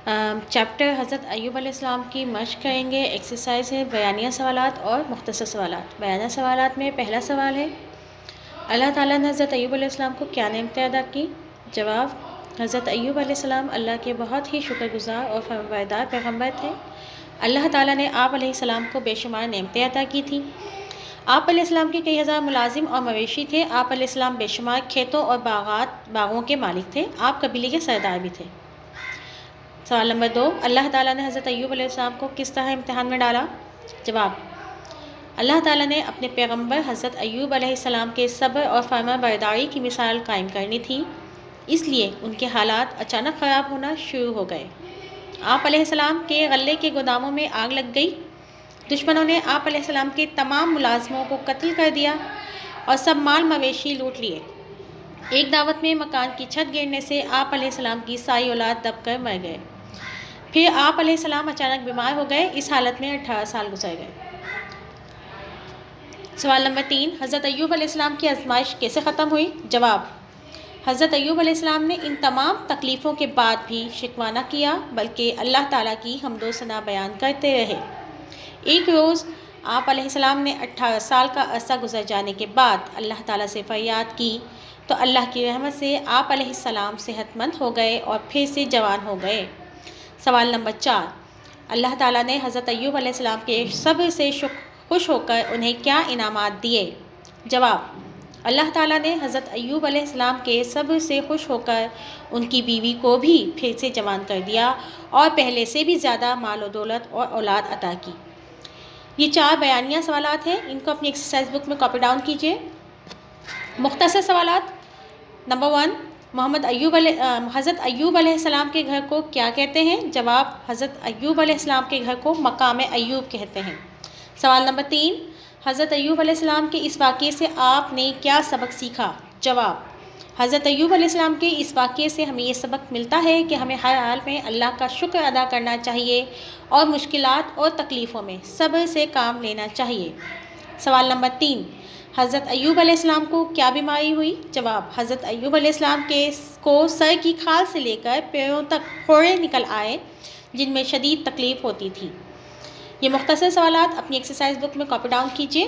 Chapter حضرت ایوب علیہ السلام کی مشق کریں گے۔ ایکسرسائز ہے بیانیہ سوالات اور مختصر سوالات۔ بیانیہ سوالات میں پہلا سوال ہے، اللہ تعالیٰ نے حضرت ایوب علیہ السلام کو کیا نعمتیں ادا کی؟ جواب، حضرت ایوب علیہ السلام اللہ کے بہت ہی شکر گزار اور فرمانبردار پیغمبر تھے۔ اللہ تعالیٰ نے آپ علیہ السلام کو بے شمار نعمتیں عطا کی تھیں۔ آپ علیہ السلام کے کئی ہزار ملازم اور مویشی تھے۔ آپ علیہ السلام بے شمار کھیتوں اور باغوں کے مالک تھے۔ آپ قبیلے کے سردار بھی تھے۔ سوال نمبر 2، اللہ تعالیٰ نے حضرت ایوب علیہ السلام کو کس طرح امتحان میں ڈالا؟ جواب، اللہ تعالیٰ نے اپنے پیغمبر حضرت ایوب علیہ السلام کے صبر اور فرمانبرداری کی مثال قائم کرنی تھی، اس لیے ان کے حالات اچانک خراب ہونا شروع ہو گئے۔ آپ علیہ السلام کے غلے کے گوداموں میں آگ لگ گئی۔ دشمنوں نے آپ علیہ السلام کے تمام ملازموں کو قتل کر دیا اور سب مال مویشی لوٹ لیے۔ ایک دعوت میں مکان کی چھت گرنے سے آپ علیہ السلام کی ساری اولاد دب کر مر گئے۔ پھر آپ علیہ السلام اچانک بیمار ہو گئے۔ اس حالت میں 18 سال گزر گئے۔ سوال نمبر 3، حضرت ایوب علیہ السلام کی آزمائش کیسے ختم ہوئی؟ جواب، حضرت ایوب علیہ السلام نے ان تمام تکلیفوں کے بعد بھی شکوہ نہ کیا، بلکہ اللہ تعالیٰ کی حمد و ثنا بیان کرتے رہے۔ ایک روز آپ علیہ السلام نے 18 سال کا عرصہ گزر جانے کے بعد اللہ تعالیٰ سے فریاد کی تو اللہ کی رحمت سے آپ علیہ السلام صحت مند ہو گئے اور پھر سے جوان ہو گئے۔ سوال نمبر 4، اللہ تعالیٰ نے حضرت ایوب علیہ السلام کے صبر سے خوش ہو کر انہیں کیا انعامات دیے؟ جواب، اللہ تعالیٰ نے حضرت ایوب علیہ السلام کے صبر سے خوش ہو کر ان کی بیوی کو بھی پھر سے جوان کر دیا اور پہلے سے بھی زیادہ مال و دولت اور اولاد عطا کی۔ یہ 4 بیانیہ سوالات ہیں، ان کو اپنی ایکسرسائز بک میں کاپی ڈاؤن کیجیے۔ مختصر سوالات۔ نمبر 1، حضرت ایوب علیہ السلام کے گھر کو کیا کہتے ہیں؟ جواب، حضرت ایوب علیہ السلام کے گھر کو مقام ایوب کہتے ہیں۔ سوال نمبر 3، حضرت ایوب علیہ السلام کے اس واقعے سے آپ نے کیا سبق سیکھا؟ جواب، حضرت ایوب علیہ السلام کے اس واقعے سے ہمیں یہ سبق ملتا ہے کہ ہمیں ہر حال میں اللہ کا شکر ادا کرنا چاہیے اور مشکلات اور تکلیفوں میں صبر سے کام لینا چاہیے۔ سوال نمبر 3، حضرت ایوب علیہ السلام کو کیا بیماری ہوئی؟ جواب، حضرت ایوب علیہ السلام کو سر کی کھال سے لے کر پیروں تک پھوڑے نکل آئے جن میں شدید تکلیف ہوتی تھی۔ یہ مختصر سوالات اپنی ایکسرسائز بک میں کاپی ڈاؤن کیجیے۔